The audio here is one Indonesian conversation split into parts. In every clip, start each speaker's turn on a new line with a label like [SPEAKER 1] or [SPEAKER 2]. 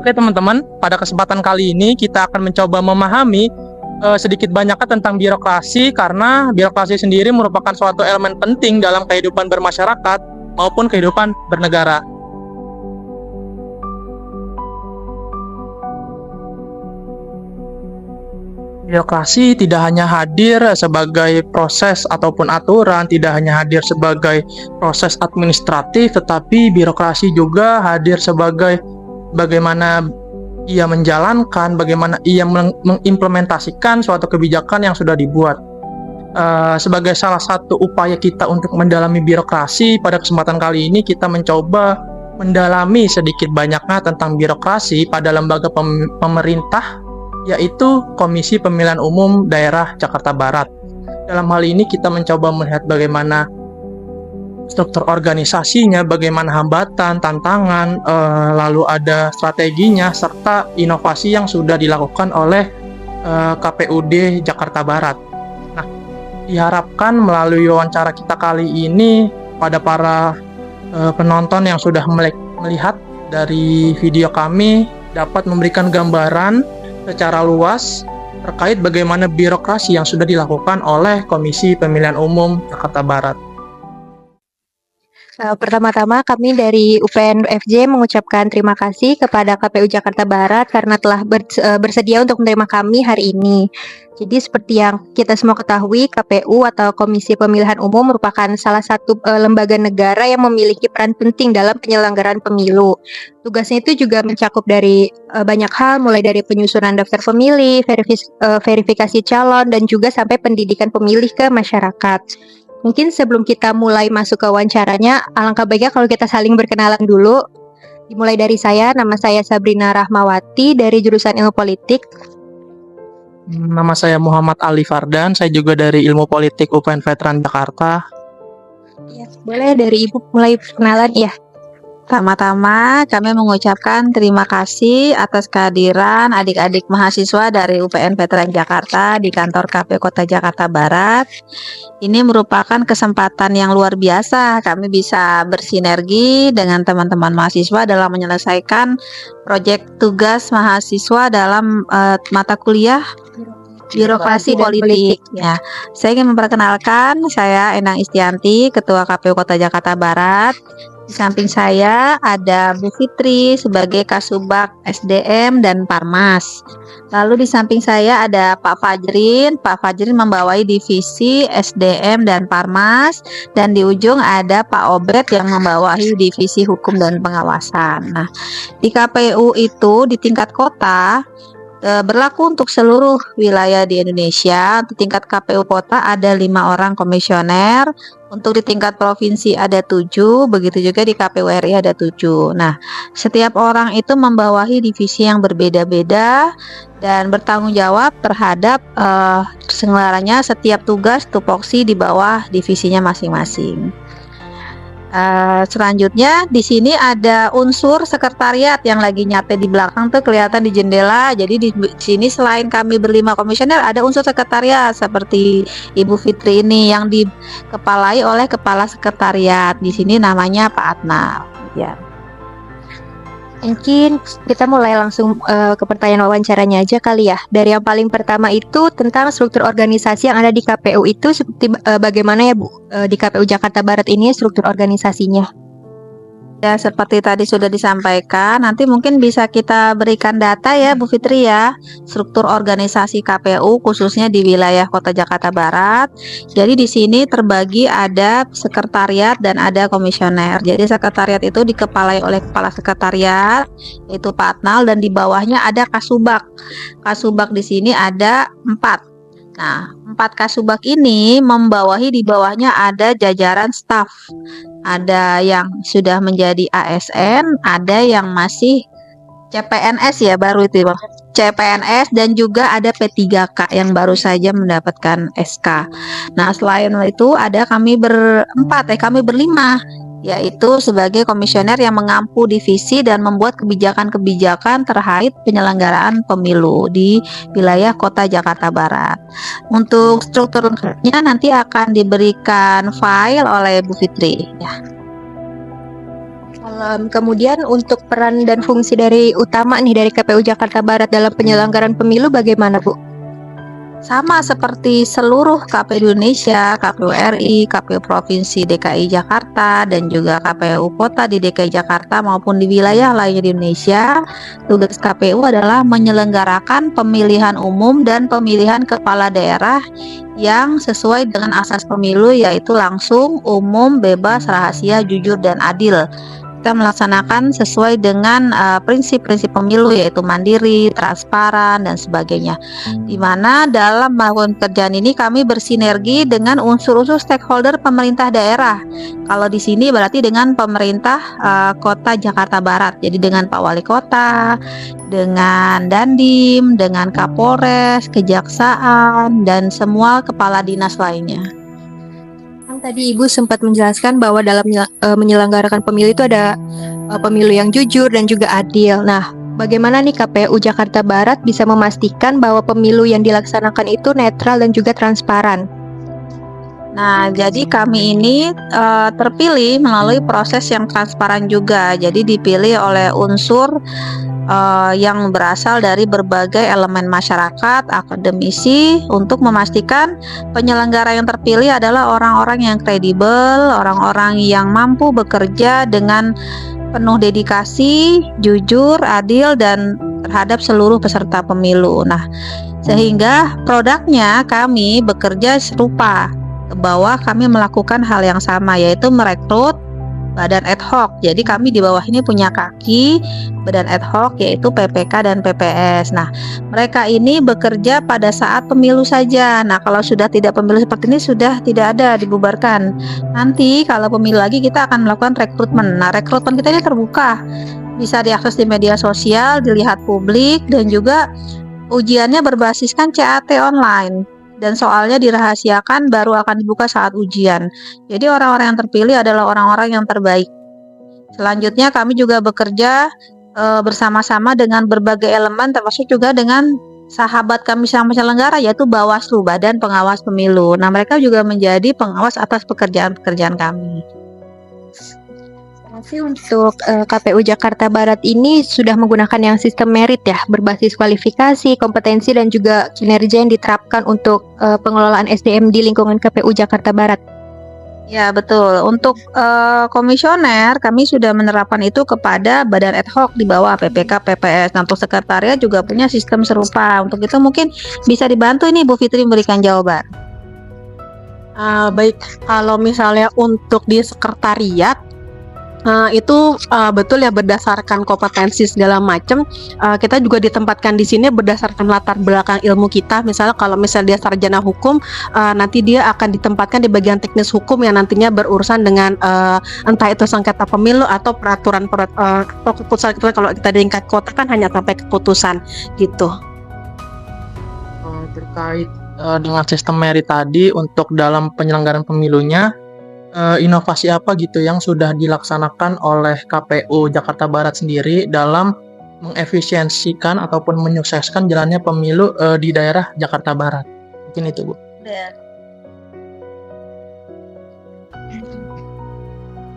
[SPEAKER 1] Oke teman-teman, pada kesempatan kali ini kita akan mencoba memahami sedikit banyaknya tentang birokrasi, karena birokrasi sendiri merupakan suatu elemen penting dalam kehidupan bermasyarakat maupun kehidupan bernegara. Birokrasi tidak hanya hadir sebagai proses ataupun aturan, tidak hanya hadir sebagai proses administratif, tetapi birokrasi juga hadir sebagai bagaimana ia menjalankan, bagaimana ia mengimplementasikan suatu kebijakan yang sudah dibuat. Sebagai salah satu upaya kita untuk mendalami birokrasi, pada kesempatan kali ini kita mencoba mendalami sedikit banyaknya tentang birokrasi pada lembaga pemerintah, yaitu Komisi Pemilihan Umum Daerah Jakarta Barat. Dalam hal ini kita mencoba melihat bagaimana struktur organisasinya, bagaimana hambatan, tantangan, lalu ada strateginya, serta inovasi yang sudah dilakukan oleh KPUD Jakarta Barat. Nah, diharapkan melalui wawancara kita kali ini pada para penonton yang sudah melihat dari video kami dapat memberikan gambaran secara luas terkait bagaimana birokrasi yang sudah dilakukan oleh Komisi Pemilihan Umum Jakarta Barat.
[SPEAKER 2] Pertama-tama kami dari UPN FJ mengucapkan terima kasih kepada KPU Jakarta Barat karena telah bersedia untuk menerima kami hari ini. Jadi seperti yang kita semua ketahui, KPU atau Komisi Pemilihan Umum merupakan salah satu lembaga negara yang memiliki peran penting dalam penyelenggaraan pemilu. Tugasnya itu juga mencakup dari banyak hal, mulai dari penyusunan daftar pemilih, verifikasi calon, dan juga sampai pendidikan pemilih ke masyarakat. Mungkin sebelum kita mulai masuk ke wawancaranya, alangkah baiknya kalau kita saling berkenalan dulu. Dimulai dari saya, nama saya Sabrina Rahmawati dari jurusan Ilmu Politik.
[SPEAKER 1] Nama saya Muhammad Ali Fardan, saya juga dari Ilmu Politik UPN Veteran Jakarta.
[SPEAKER 2] Ya, boleh dari Ibu mulai perkenalan ya.
[SPEAKER 3] Pertama-tama kami mengucapkan terima kasih atas kehadiran adik-adik mahasiswa dari UPN Veteran Jakarta di kantor KPU Kota Jakarta Barat. Ini merupakan kesempatan yang luar biasa, kami bisa bersinergi dengan teman-teman mahasiswa dalam menyelesaikan proyek tugas mahasiswa dalam mata kuliah Birokrasi Politik. Ya, saya ingin memperkenalkan, saya Enang Istianti, Ketua KPU Kota Jakarta Barat. Di samping saya ada Bu Fitri sebagai Kasubag SDM dan Parmas. Lalu di samping saya ada Pak Fajrin. Pak Fajrin membawahi divisi SDM dan Parmas, dan di ujung ada Pak Obed yang membawahi divisi Hukum dan Pengawasan. Nah, di KPU itu di tingkat kota berlaku untuk seluruh wilayah di Indonesia. Untuk tingkat KPU kota ada 5 orang komisioner, untuk di tingkat provinsi ada 7, begitu juga di KPU RI ada 7. Nah, setiap orang itu membawahi divisi yang berbeda-beda dan bertanggung jawab terhadap terselenggaranya setiap tugas tupoksi di bawah divisinya masing-masing. Selanjutnya di sini ada unsur sekretariat yang lagi nyate di belakang tuh, kelihatan di jendela. Jadi di sini selain kami berlima komisioner, ada unsur sekretariat seperti Ibu Fitri ini yang dikepalai oleh kepala sekretariat. Di sini namanya Pak Adnal. Ya.
[SPEAKER 2] Mungkin kita mulai langsung ke pertanyaan wawancaranya aja kali ya. Dari yang paling pertama itu tentang struktur organisasi yang ada di KPU itu seperti bagaimana ya Bu, di KPU Jakarta Barat ini struktur organisasinya?
[SPEAKER 3] Ya, seperti tadi sudah disampaikan, nanti mungkin bisa kita berikan data ya Bu Fitri ya, struktur organisasi KPU khususnya di wilayah Kota Jakarta Barat. Jadi di sini terbagi ada sekretariat dan ada komisioner. Jadi sekretariat itu dikepalai oleh kepala sekretariat yaitu Pak Adnal, dan di bawahnya ada Kasubag. Kasubag di sini ada 4. Nah, 4 Kasubag ini membawahi, di bawahnya ada jajaran staf. Ada yang sudah menjadi ASN, ada yang masih CPNS ya, baru itu Bang. CPNS, dan juga ada P3K yang baru saja mendapatkan SK. Nah, selain itu ada kami kami berlima, yaitu sebagai komisioner yang mengampu divisi dan membuat kebijakan-kebijakan terkait penyelenggaraan pemilu di wilayah Kota Jakarta Barat. Untuk strukturnya nanti akan diberikan file oleh Bu Fitri ya.
[SPEAKER 2] Kemudian untuk peran dan fungsi dari utama nih dari KPU Jakarta Barat dalam penyelenggaraan pemilu bagaimana, Bu?
[SPEAKER 3] Sama seperti seluruh KPU di Indonesia, KPU RI, KPU Provinsi DKI Jakarta, dan juga KPU Kota di DKI Jakarta maupun di wilayah lainnya di Indonesia, tugas KPU adalah menyelenggarakan pemilihan umum dan pemilihan kepala daerah yang sesuai dengan asas pemilu, yaitu langsung, umum, bebas, rahasia, jujur, dan adil. Kita melaksanakan sesuai dengan prinsip-prinsip pemilu, yaitu mandiri, transparan, dan sebagainya. Di mana dalam melakukan pekerjaan ini kami bersinergi dengan unsur-unsur stakeholder pemerintah daerah. Kalau di sini berarti dengan pemerintah Kota Jakarta Barat. Jadi dengan Pak Wali Kota, dengan Dandim, dengan Kapolres, Kejaksaan, dan semua kepala dinas lainnya.
[SPEAKER 2] Tadi Ibu sempat menjelaskan bahwa dalam menyelenggarakan pemilu itu ada pemilu yang jujur dan juga adil. Nah, bagaimana nih KPU Jakarta Barat bisa memastikan bahwa pemilu yang dilaksanakan itu netral dan juga transparan?
[SPEAKER 3] Nah, jadi kami ini terpilih melalui proses yang transparan juga. Jadi dipilih oleh unsur yang berasal dari berbagai elemen masyarakat, akademisi, untuk memastikan penyelenggara yang terpilih adalah orang-orang yang kredibel, orang-orang yang mampu bekerja dengan penuh dedikasi, jujur, adil, dan terhadap seluruh peserta pemilu. Nah, sehingga produknya kami bekerja serupa, bahwa kami melakukan hal yang sama, yaitu merekrut badan ad hoc. Jadi kami di bawah ini punya kaki badan ad hoc, yaitu PPK dan PPS. Nah, mereka ini bekerja pada saat pemilu saja. Nah, kalau sudah tidak pemilu seperti ini sudah tidak ada, dibubarkan. Nanti kalau pemilu lagi kita akan melakukan rekrutmen. Nah, rekrutmen kita ini terbuka, bisa diakses di media sosial, dilihat publik, dan juga ujiannya berbasiskan CAT online. Dan soalnya dirahasiakan, baru akan dibuka saat ujian. Jadi orang-orang yang terpilih adalah orang-orang yang terbaik. Selanjutnya kami juga bekerja bersama-sama dengan berbagai elemen, termasuk juga dengan sahabat kami sama penyelenggara, yaitu Bawaslu, Badan Pengawas Pemilu. Nah, mereka juga menjadi pengawas atas pekerjaan-pekerjaan kami.
[SPEAKER 2] Tapi untuk KPU Jakarta Barat ini sudah menggunakan yang sistem merit ya, berbasis kualifikasi, kompetensi, dan juga kinerja yang diterapkan untuk pengelolaan SDM di lingkungan KPU Jakarta Barat.
[SPEAKER 3] Ya, betul. Untuk komisioner kami sudah menerapkan itu kepada badan ad hoc di bawah PPK, PPS. Nah, untuk sekretariat juga punya sistem serupa. Untuk itu mungkin bisa dibantu ini Bu Fitri memberikan jawaban.
[SPEAKER 4] Baik, kalau misalnya untuk di sekretariat itu betul ya, berdasarkan kompetensi segala macam. Kita juga ditempatkan di sini berdasarkan latar belakang ilmu kita. Misalnya kalau misalnya dia sarjana hukum, nanti dia akan ditempatkan di bagian teknis hukum yang nantinya berurusan dengan entah itu sengketa pemilu atau peraturan keputusan. Kalau kita di tingkat kota kan hanya sampai keputusan gitu.
[SPEAKER 1] Terkait dengan sistem merit tadi, untuk dalam penyelenggaraan pemilunya, inovasi apa gitu yang sudah dilaksanakan oleh KPU Jakarta Barat sendiri dalam mengefisiensikan ataupun menyukseskan jalannya pemilu di daerah Jakarta Barat? Mungkin itu, Bu.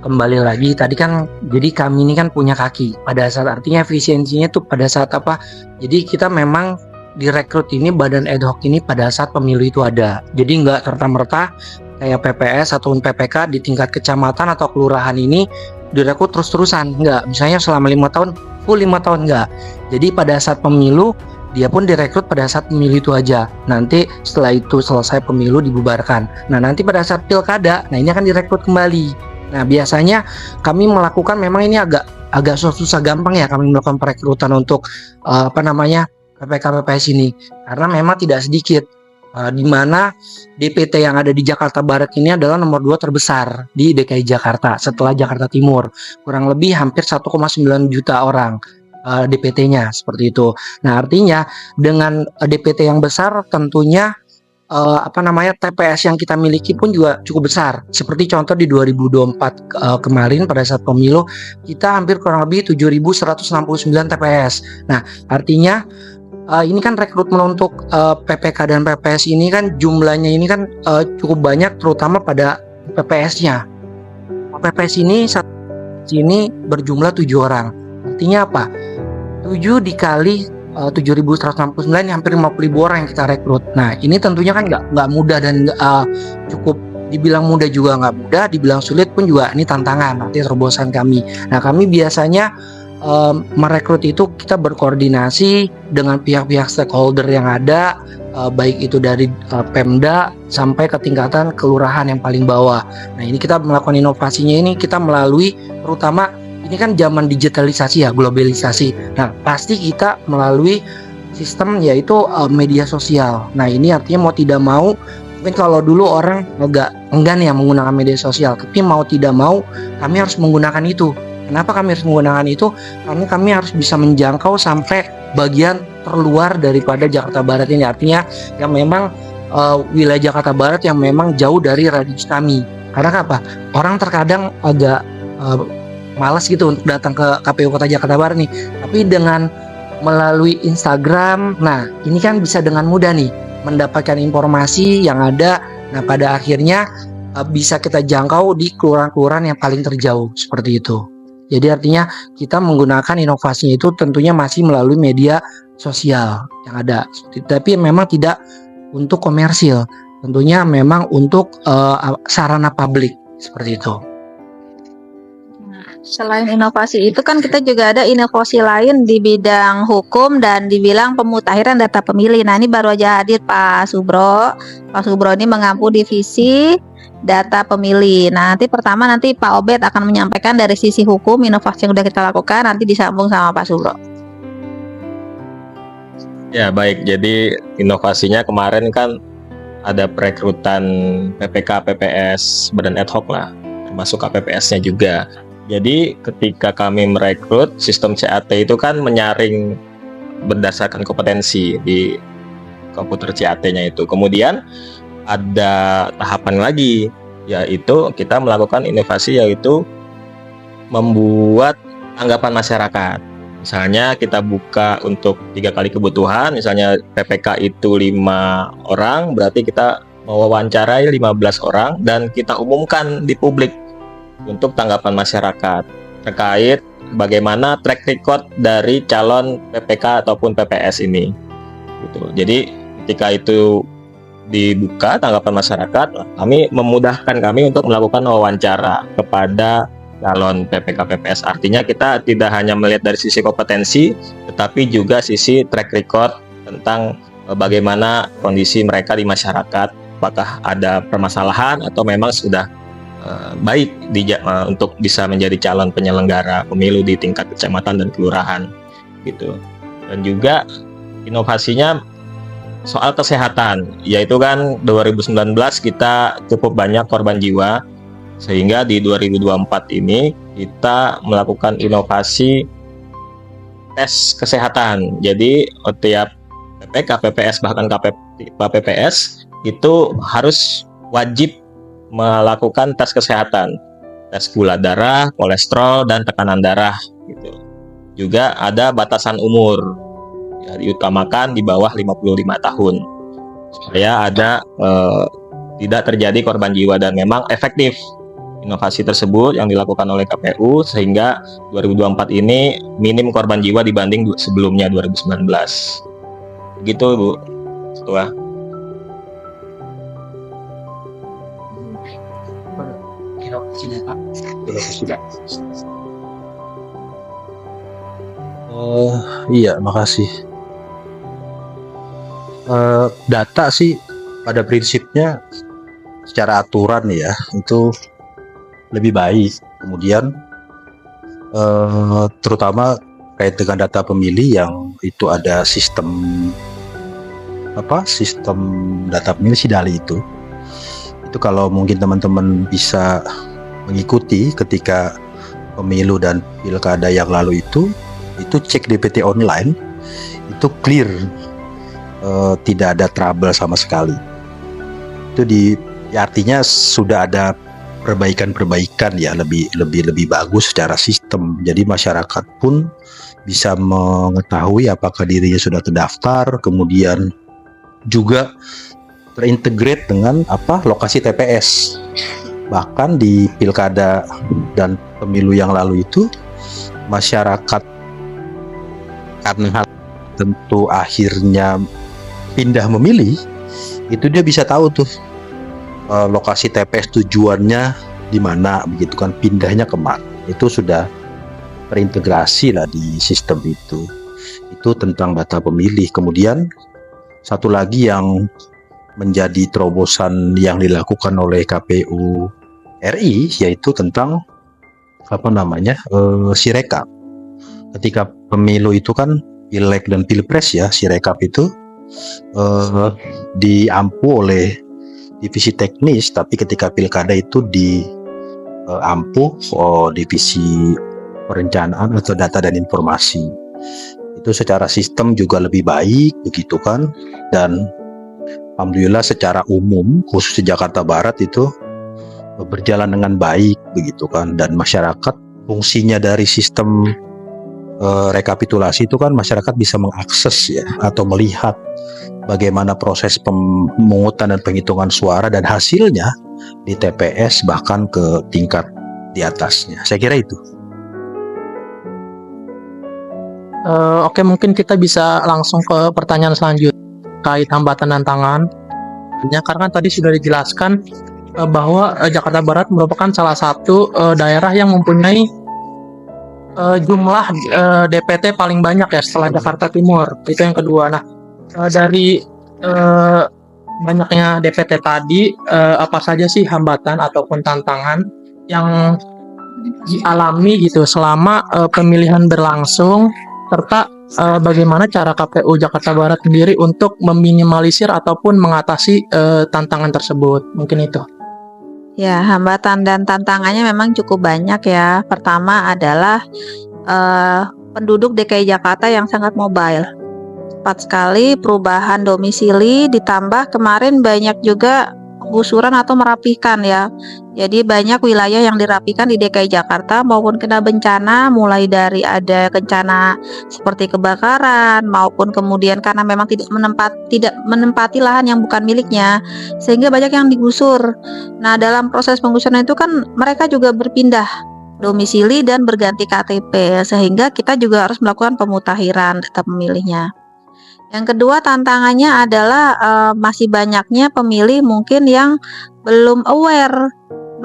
[SPEAKER 5] Kembali lagi tadi kan, jadi kami ini kan punya kaki pada saat, artinya efisiensinya tuh pada saat apa, jadi kita memang direkrut ini badan ad hoc ini pada saat pemilu itu ada, jadi nggak serta-merta kayak PPS ataupun PPK di tingkat kecamatan atau kelurahan ini direkrut terus-terusan, enggak. Misalnya selama 5 tahun, full 5 tahun, enggak. Jadi pada saat pemilu, dia pun direkrut pada saat pemilu itu aja. Nanti setelah itu selesai pemilu dibubarkan. Nah, nanti pada saat pilkada, nah ini akan direkrut kembali. Nah, biasanya kami melakukan, memang ini agak susah gampang ya, kami melakukan perekrutan untuk PPK PPS ini. Karena memang tidak sedikit. Di mana DPT yang ada di Jakarta Barat ini adalah nomor 2 terbesar di DKI Jakarta setelah Jakarta Timur, kurang lebih hampir 1,9 juta orang DPT-nya seperti itu. Nah, artinya dengan DPT yang besar tentunya TPS yang kita miliki pun juga cukup besar. Seperti contoh di 2024 kemarin pada saat pemilu kita hampir kurang lebih 7.169 TPS. Nah, artinya ini kan rekrutmen untuk PPK dan PPS ini kan jumlahnya ini kan cukup banyak, terutama pada PPS-nya. PPS ini seleksi ini berjumlah 7 orang. Artinya apa? 7 dikali 7.169 hampir 50.000 orang yang kita rekrut. Nah, ini tentunya kan nggak mudah dan cukup dibilang mudah juga nggak mudah, dibilang sulit pun juga ini tantangan. Nanti terobosan kami. Nah, kami biasanya merekrut itu kita berkoordinasi dengan pihak-pihak stakeholder yang ada, baik itu dari Pemda sampai ke tingkatan kelurahan yang paling bawah. Nah, ini kita melakukan inovasinya ini kita melalui terutama ini kan zaman digitalisasi ya, globalisasi. Nah, pasti kita melalui sistem yaitu media sosial. Nah, ini artinya mau tidak mau, mungkin kalau dulu orang enggan ya menggunakan media sosial, tapi mau tidak mau kami harus menggunakan itu. Kenapa kami harus menggunakan itu? Karena kami harus bisa menjangkau sampai bagian terluar daripada Jakarta Barat ini. Artinya yang memang wilayah Jakarta Barat yang memang jauh dari radius kami. Karena apa? Orang terkadang agak malas gitu untuk datang ke KPU Kota Jakarta Barat nih. Tapi dengan melalui Instagram, nah ini kan bisa dengan mudah nih mendapatkan informasi yang ada. Nah, pada akhirnya bisa kita jangkau di kelurahan-kelurahan yang paling terjauh seperti itu. Jadi artinya kita menggunakan inovasinya itu tentunya masih melalui media sosial yang ada. Tapi memang tidak untuk komersil. Tentunya memang untuk sarana publik seperti itu.
[SPEAKER 3] Selain inovasi itu kan kita juga ada inovasi lain di bidang hukum dan dibilang pemutakhiran data pemilih. Nah, ini baru aja hadir Pak Subro. Pak Subro ini mengampu divisi data pemilih. Nah, nanti Pak Obed akan menyampaikan dari sisi hukum inovasi yang sudah kita lakukan, nanti disambung sama Pak Subro.
[SPEAKER 6] Ya, baik. Jadi inovasinya kemarin kan ada perekrutan PPK, PPS, badan ad hoc lah, termasuk KPPS-nya juga. Jadi ketika kami merekrut, sistem CAT itu kan menyaring berdasarkan kompetensi di komputer CAT-nya itu. Kemudian ada tahapan lagi, yaitu kita melakukan inovasi yaitu membuat tanggapan masyarakat. Misalnya kita buka untuk 3 kali kebutuhan, misalnya PPK itu 5 orang, berarti kita mewawancarai 15 orang dan kita umumkan di publik untuk tanggapan masyarakat terkait bagaimana track record dari calon PPK ataupun PPS ini. Gitu. Jadi ketika itu dibuka tanggapan masyarakat, kami memudahkan kami untuk melakukan wawancara kepada calon PPK PPS. Artinya kita tidak hanya melihat dari sisi kompetensi, tetapi juga sisi track record tentang bagaimana kondisi mereka di masyarakat, apakah ada permasalahan atau memang sudah baik untuk bisa menjadi calon penyelenggara pemilu di tingkat kecamatan dan kelurahan gitu. Dan juga inovasinya soal kesehatan, yaitu kan 2019 kita cukup banyak korban jiwa, sehingga di 2024 ini kita melakukan inovasi tes kesehatan. Jadi tiap PPK, PPS bahkan KPPS itu harus wajib melakukan tes kesehatan, tes gula darah, kolesterol, dan tekanan darah gitu. Juga ada batasan umur, ya, diutamakan di bawah 55 tahun supaya ada tidak terjadi korban jiwa, dan memang efektif inovasi tersebut yang dilakukan oleh KPU sehingga 2024 ini minim korban jiwa dibanding sebelumnya 2019. Begitu Bu Ketua.
[SPEAKER 7] Iya, makasih. Data sih pada prinsipnya secara aturan ya itu lebih baik. Kemudian terutama kait dengan data pemilih yang itu ada sistem data pemilih SIDALI itu kalau mungkin teman-teman bisa mengikuti ketika pemilu dan pilkada yang lalu itu cek DPT online itu clear, tidak ada trouble sama sekali. Itu artinya sudah ada perbaikan ya, lebih bagus secara sistem. Jadi masyarakat pun bisa mengetahui apakah dirinya sudah terdaftar, kemudian juga terintegrate dengan lokasi TPS. Bahkan di pilkada dan pemilu yang lalu itu masyarakat karena hal tentu akhirnya pindah memilih, itu dia bisa tahu tuh lokasi TPS tujuannya di mana, begitu kan, pindahnya kemana. Itu sudah terintegrasi lah di sistem itu. Itu tentang data pemilih. Kemudian satu lagi yang menjadi terobosan yang dilakukan oleh KPU RI yaitu tentang Sirekap. Ketika pemilu itu kan Pileg dan Pilpres ya, Sirekap itu diampu oleh divisi teknis, tapi ketika pilkada itu diampu divisi perencanaan atau data dan informasi. Itu secara sistem juga lebih baik begitu kan, dan alhamdulillah secara umum khusus di Jakarta Barat itu berjalan dengan baik begitu kan, dan masyarakat fungsinya dari sistem rekapitulasi itu kan masyarakat bisa mengakses ya atau melihat bagaimana proses pemungutan dan penghitungan suara dan hasilnya di TPS bahkan ke tingkat di atasnya. Saya kira itu.
[SPEAKER 1] Oke, mungkin kita bisa langsung ke pertanyaan selanjutnya kait hambatan dan tantangan. Karena tadi sudah dijelaskan bahwa Jakarta Barat merupakan salah satu daerah yang mempunyai jumlah DPT paling banyak ya setelah Jakarta Timur. Itu yang kedua. Nah, dari banyaknya DPT tadi, apa saja sih hambatan ataupun tantangan yang dialami gitu selama pemilihan berlangsung, serta bagaimana cara KPU Jakarta Barat sendiri untuk meminimalisir ataupun mengatasi tantangan tersebut? Mungkin itu.
[SPEAKER 3] Ya, hambatan dan tantangannya memang cukup banyak ya. Pertama adalah penduduk DKI Jakarta yang sangat mobile. Cepat sekali perubahan domisili, ditambah kemarin banyak juga penggusuran atau merapikan ya. Jadi banyak wilayah yang dirapikan di DKI Jakarta maupun kena bencana, mulai dari ada bencana seperti kebakaran maupun kemudian karena memang tidak menempati lahan yang bukan miliknya, sehingga banyak yang digusur. Nah, dalam proses penggusuran itu kan mereka juga berpindah domisili dan berganti KTP, sehingga kita juga harus melakukan pemutakhiran data pemilihnya. Yang kedua tantangannya adalah masih banyaknya pemilih mungkin yang belum aware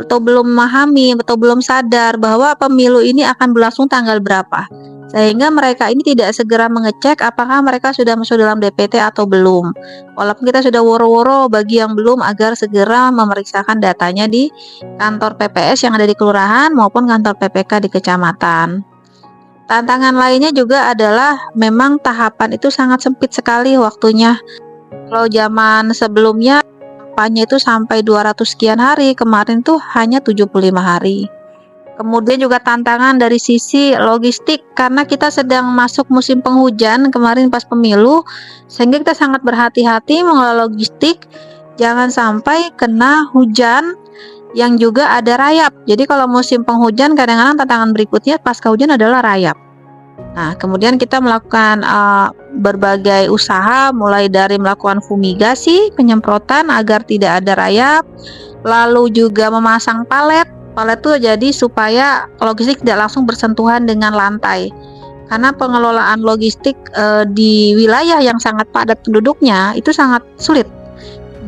[SPEAKER 3] atau belum memahami atau belum sadar bahwa pemilu ini akan berlangsung tanggal berapa, sehingga mereka ini tidak segera mengecek apakah mereka sudah masuk dalam DPT atau belum. Walaupun kita sudah woro-woro bagi yang belum agar segera memeriksakan datanya di kantor PPS yang ada di kelurahan maupun kantor PPK di kecamatan. Tantangan lainnya juga adalah memang tahapan itu sangat sempit sekali waktunya. Kalau zaman sebelumnya kampanye itu sampai 200 sekian hari, kemarin tuh hanya 75 hari. Kemudian juga tantangan dari sisi logistik, karena kita sedang masuk musim penghujan kemarin pas pemilu, sehingga kita sangat berhati-hati mengelola logistik, jangan sampai kena hujan yang juga ada rayap. Jadi kalau musim penghujan kadang-kadang tantangan berikutnya pasca hujan adalah rayap. Nah, kemudian kita melakukan berbagai usaha, mulai dari melakukan fumigasi, penyemprotan agar tidak ada rayap, lalu juga memasang palet. Palet itu jadi supaya logistik tidak langsung bersentuhan dengan lantai. Karena pengelolaan logistik di wilayah yang sangat padat penduduknya itu sangat sulit.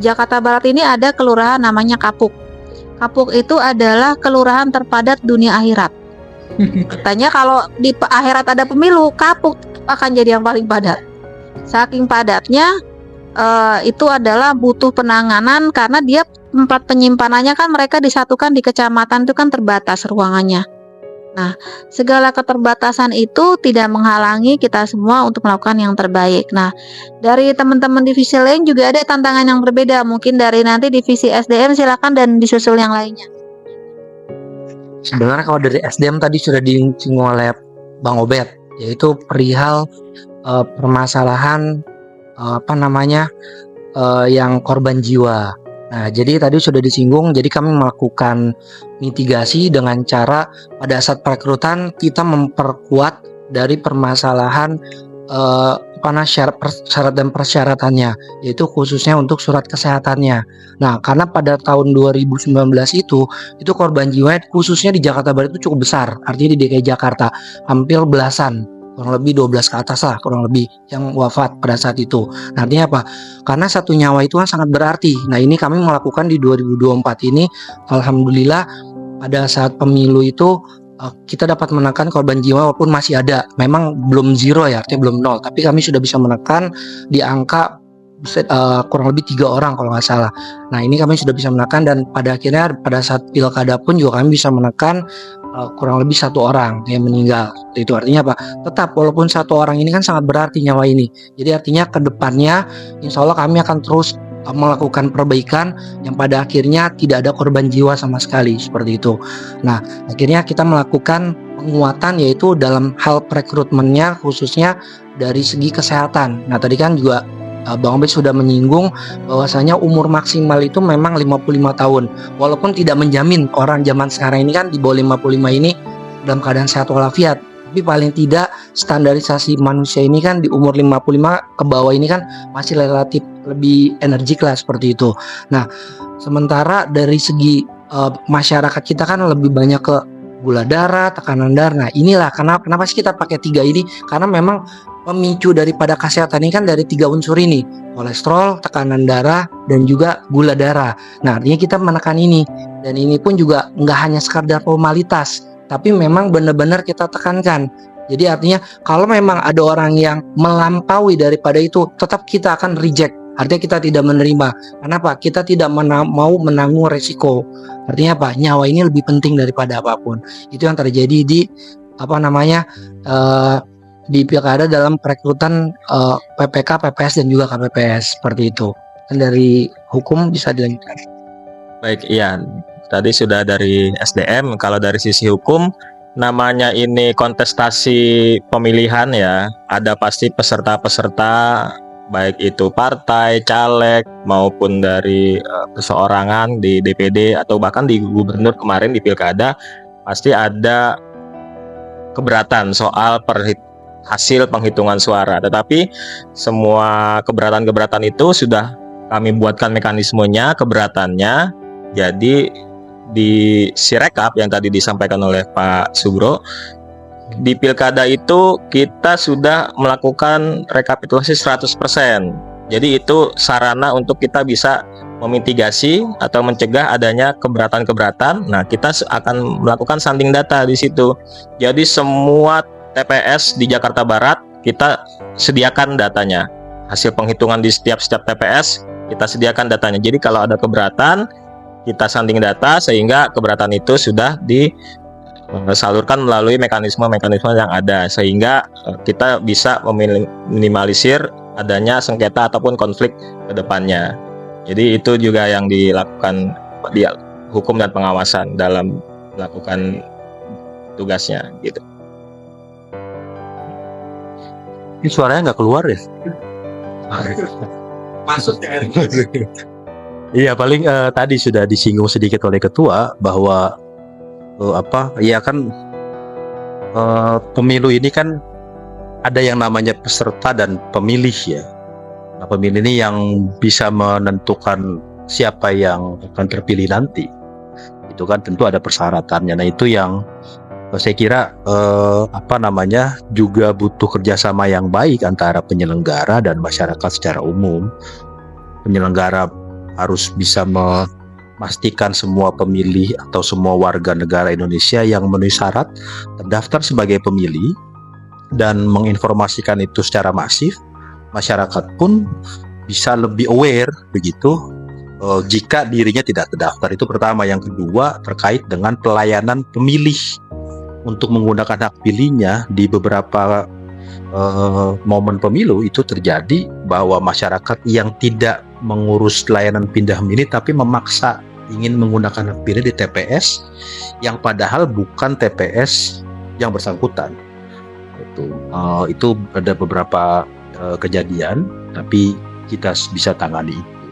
[SPEAKER 3] Jakarta Barat ini ada kelurahan namanya Kapuk. Kapuk itu adalah kelurahan terpadat dunia akhirat. Katanya kalau di akhirat ada pemilu, Kapuk akan jadi yang paling padat. Saking padatnya, itu adalah butuh penanganan karena dia tempat penyimpanannya kan mereka disatukan di kecamatan itu kan terbatas ruangannya. Nah, segala keterbatasan itu tidak menghalangi kita semua untuk melakukan yang terbaik. Nah, dari teman-teman divisi lain juga ada tantangan yang berbeda. Mungkin dari nanti divisi SDM silakan dan disusul yang lainnya.
[SPEAKER 5] Sebenarnya kalau dari SDM tadi sudah disinggung oleh Bang Obed, yaitu perihal permasalahan yang korban jiwa. Nah, jadi tadi sudah disinggung, jadi kami melakukan mitigasi dengan cara pada saat perekrutan kita memperkuat dari permasalahan syarat dan persyaratannya, yaitu khususnya untuk surat kesehatannya. Nah, karena pada tahun 2019 itu korban jiwa khususnya di Jakarta Barat itu cukup besar, artinya di DKI Jakarta hampir belasan, kurang lebih 12 ke atas lah kurang lebih yang wafat pada saat itu. Nah, artinya apa? Karena satu nyawa itu kan sangat berarti. Nah, ini kami melakukan di 2024 ini, alhamdulillah pada saat pemilu itu kita dapat menekan korban jiwa walaupun masih ada, memang belum zero ya, artinya belum nol, tapi kami sudah bisa menekan di angka kurang lebih 3 orang kalau nggak salah. Nah, ini kami sudah bisa menekan, dan pada akhirnya pada saat pilkada pun juga kami bisa menekan kurang lebih 1 orang yang meninggal. Itu artinya apa? Tetap walaupun 1 orang ini kan sangat berarti nyawa ini. Jadi artinya ke depannya insya Allah kami akan terus melakukan perbaikan yang pada akhirnya tidak ada korban jiwa sama sekali, seperti itu. Nah, akhirnya kita melakukan penguatan yaitu dalam hal perekrutmennya khususnya dari segi kesehatan. Nah, tadi kan juga Bang Obed sudah menyinggung bahwasanya umur maksimal itu memang 55 tahun. Walaupun tidak menjamin orang zaman sekarang ini kan di bawah 55 ini dalam keadaan sehat walafiat, tapi paling tidak standarisasi manusia ini kan di umur 55 ke bawah ini kan masih relatif lebih energik lah, seperti itu. Nah, sementara dari segi masyarakat kita kan lebih banyak ke gula darah, tekanan darah. Nah, inilah kenapa sih kita pakai 3 ini, karena memang pemicu daripada kesehatan ini kan dari 3 unsur ini, kolesterol, tekanan darah, dan juga gula darah. Nah, artinya kita menekan ini, dan ini pun juga nggak hanya sekadar formalitas, tapi memang benar-benar kita tekankan. Jadi artinya kalau memang ada orang yang melampaui daripada itu, tetap kita akan reject. Artinya kita tidak menerima. Kenapa? Kita tidak mau menanggung resiko. Artinya apa? Nyawa ini lebih penting daripada apapun. Itu yang terjadi di di pilkada dalam perekrutan PPK, PPS dan juga KPPS, seperti itu. Dan dari hukum bisa dilanjutkan.
[SPEAKER 6] Baik, iya. Tadi sudah dari SDM. Kalau dari sisi hukum, namanya ini kontestasi pemilihan ya, ada pasti peserta-peserta, baik itu partai, caleg, maupun dari perseorangan di DPD atau bahkan di gubernur kemarin di pilkada, pasti ada keberatan soal hasil penghitungan suara. Tetapi semua keberatan-keberatan itu sudah kami buatkan mekanismenya, keberatannya. Jadi di Sirekap yang tadi disampaikan oleh Pak Sugro, di pilkada itu kita sudah melakukan rekapitulasi 100%. Jadi itu sarana untuk kita bisa memitigasi atau mencegah adanya keberatan-keberatan. Nah, kita akan melakukan sanding data di situ. Jadi semua TPS di Jakarta Barat kita sediakan datanya. Hasil penghitungan di setiap TPS kita sediakan datanya. Jadi kalau ada keberatan, kita sanding data sehingga keberatan itu sudah disalurkan melalui mekanisme-mekanisme yang ada, sehingga kita bisa meminimalisir adanya sengketa ataupun konflik ke depannya. Jadi itu juga yang dilakukan di hukum dan pengawasan dalam melakukan tugasnya gitu.
[SPEAKER 7] Ini suaranya nggak keluar ya?
[SPEAKER 6] Maksudnya
[SPEAKER 7] Iya, paling tadi sudah disinggung sedikit oleh ketua bahwa ya kan pemilu ini kan ada yang namanya peserta dan pemilih ya. Nah, pemilih ini yang bisa menentukan siapa yang akan terpilih nanti. Itu kan tentu ada persyaratannya. Nah, itu yang saya kira juga butuh kerjasama yang baik antara penyelenggara dan masyarakat secara umum. Penyelenggara harus bisa memastikan semua pemilih atau semua warga negara Indonesia yang memenuhi syarat terdaftar sebagai pemilih dan menginformasikan itu secara masif. Masyarakat pun bisa lebih aware begitu jika dirinya tidak terdaftar. Itu pertama. Yang kedua terkait dengan pelayanan pemilih untuk menggunakan hak pilihnya. Di beberapa momen pemilu itu terjadi bahwa masyarakat yang tidak mengurus layanan pindah memilih tapi memaksa ingin menggunakan hak pilih di TPS yang padahal bukan TPS yang bersangkutan. Itu ada beberapa kejadian, tapi kita bisa tangani itu.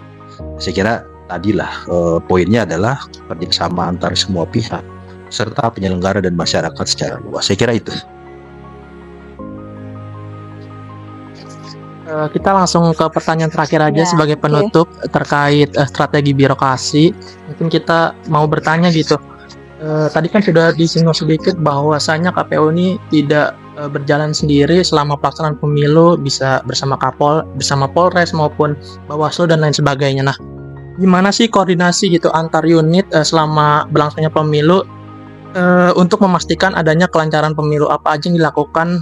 [SPEAKER 7] Saya kira tadilah poinnya adalah kerjasama antar semua pihak serta penyelenggara dan masyarakat secara luas. Saya kira itu.
[SPEAKER 1] Kita langsung ke pertanyaan terakhir aja
[SPEAKER 3] Ya,
[SPEAKER 1] sebagai
[SPEAKER 3] oke.
[SPEAKER 1] penutup terkait strategi birokrasi. Mungkin kita mau bertanya gitu. Tadi kan sudah disinggung sedikit bahwasanya KPU ini tidak berjalan sendiri selama pelaksanaan pemilu, bisa bersama bersama Polres maupun Bawaslu dan lain sebagainya. Nah, gimana sih koordinasi gitu antar unit selama berlangsungnya pemilu untuk memastikan adanya kelancaran pemilu? Apa aja yang dilakukan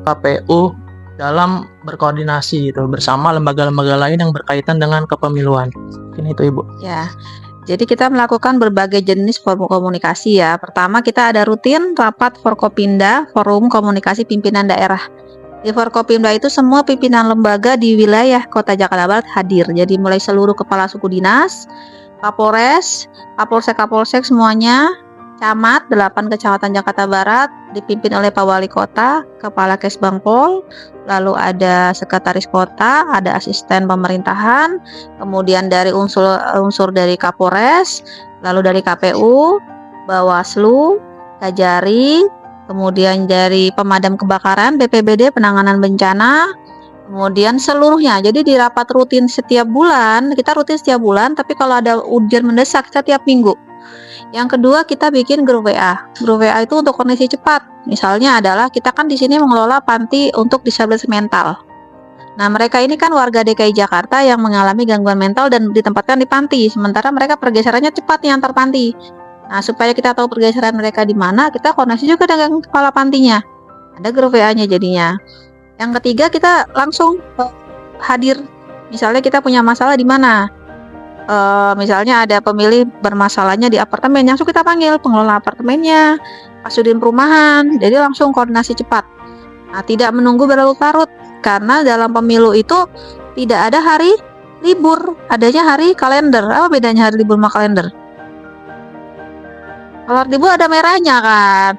[SPEAKER 1] KPU dalam berkoordinasi gitu bersama lembaga-lembaga lain yang berkaitan dengan kepemiluan? Mungkin itu Ibu.
[SPEAKER 3] Ya, jadi kita melakukan berbagai jenis forum komunikasi ya. Pertama kita ada rutin rapat Forkopimda, Forum Komunikasi Pimpinan Daerah. Di Forkopimda itu semua pimpinan lembaga di wilayah Kota Jakarta Barat hadir. Jadi mulai seluruh kepala suku dinas, Kapolres, Kapolsek semuanya, camat 8 kecamatan Jakarta Barat dipimpin oleh Pak Wali Kota, Kepala Kesbangpol, lalu ada sekretaris kota, ada asisten pemerintahan, kemudian dari unsur dari Kapolres, lalu dari KPU, Bawaslu, Kajari, kemudian dari pemadam kebakaran, BPBD, penanganan bencana, kemudian seluruhnya. Jadi di rapat rutin setiap bulan, kita rutin setiap bulan, tapi kalau ada urgen mendesak kita tiap minggu. Yang kedua kita bikin grup WA. Grup WA itu untuk kondisi cepat. Misalnya adalah kita kan di sini mengelola panti untuk disabilitas mental. Nah, mereka ini kan warga DKI Jakarta yang mengalami gangguan mental dan ditempatkan di panti. Sementara mereka pergeserannya cepat nih antar panti. Nah, supaya kita tahu pergeseran mereka di mana, kita koordinasi juga dengan kepala pantinya. Ada grup WA-nya jadinya. Yang ketiga kita langsung hadir. Misalnya kita punya masalah di mana? Misalnya ada pemilih bermasalahnya di apartemen, langsung kita panggil pengelola apartemennya, Kasudin Perumahan, jadi langsung koordinasi cepat. Nah, tidak menunggu berlarut-larut, karena dalam pemilu itu tidak ada hari libur, adanya hari kalender. Apa bedanya hari libur sama kalender? Kalau libur ada merahnya kan.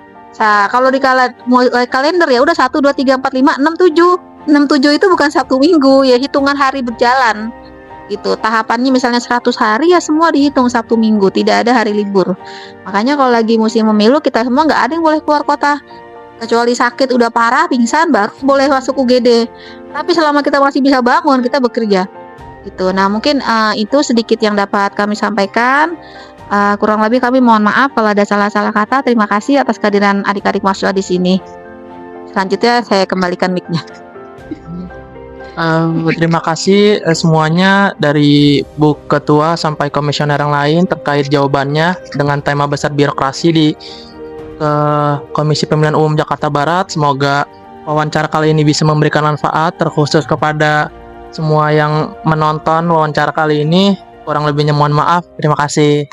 [SPEAKER 3] Kalau di kalender ya udah 1, 2, 3, 4, 5, 6, 7. 6, 7 itu bukan Sabtu Minggu, ya hitungan hari berjalan. Gitu. Tahapannya misalnya 100 hari ya semua dihitung Sabtu Minggu, tidak ada hari libur. Makanya kalau lagi musim pemilu kita semua nggak ada yang boleh keluar kota. Kecuali sakit udah parah, pingsan baru boleh masuk UGD. Tapi selama kita masih bisa bangun, kita bekerja. Gitu. Nah, mungkin itu sedikit yang dapat kami sampaikan. Kurang lebih kami mohon maaf kalau ada salah-salah kata. Terima kasih atas kehadiran adik-adik mahasiswa di sini. Selanjutnya saya kembalikan mic-nya.
[SPEAKER 1] Terima kasih semuanya dari Bu Ketua sampai komisioner yang lain terkait jawabannya dengan tema besar birokrasi di Komisi Pemilihan Umum Jakarta Barat. Semoga wawancara kali ini bisa memberikan manfaat terkhusus kepada semua yang menonton wawancara kali ini. Kurang lebihnya mohon maaf. Terima kasih.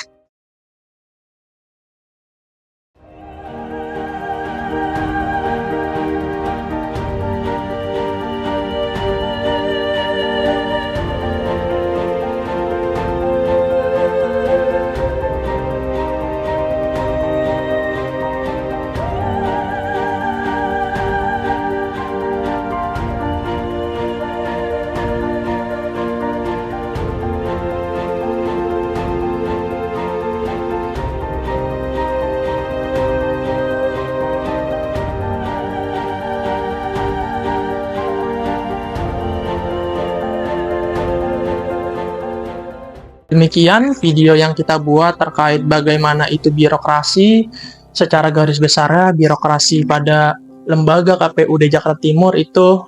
[SPEAKER 1] Demikian video yang kita buat terkait bagaimana itu birokrasi. Secara garis besarnya, birokrasi pada lembaga KPUD Jakarta Timur itu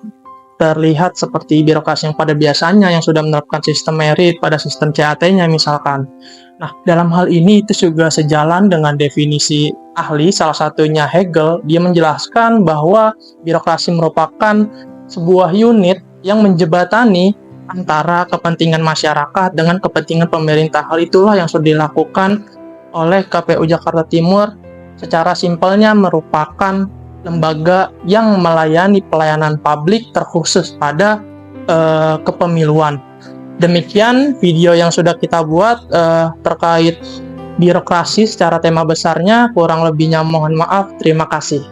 [SPEAKER 1] terlihat seperti birokrasi yang pada biasanya yang sudah menerapkan sistem merit pada sistem CAT-nya misalkan. Nah, dalam hal ini itu juga sejalan dengan definisi ahli, salah satunya Hegel. Dia menjelaskan bahwa birokrasi merupakan sebuah unit yang menjembatani antara kepentingan masyarakat dengan kepentingan pemerintah. Hal itulah yang sudah dilakukan oleh KPU Jakarta Timur. Secara simpelnya merupakan lembaga yang melayani pelayanan publik terkhusus pada kepemiluan. Demikian video yang sudah kita buat terkait birokrasi secara tema besarnya. Kurang lebihnya mohon maaf. Terima kasih.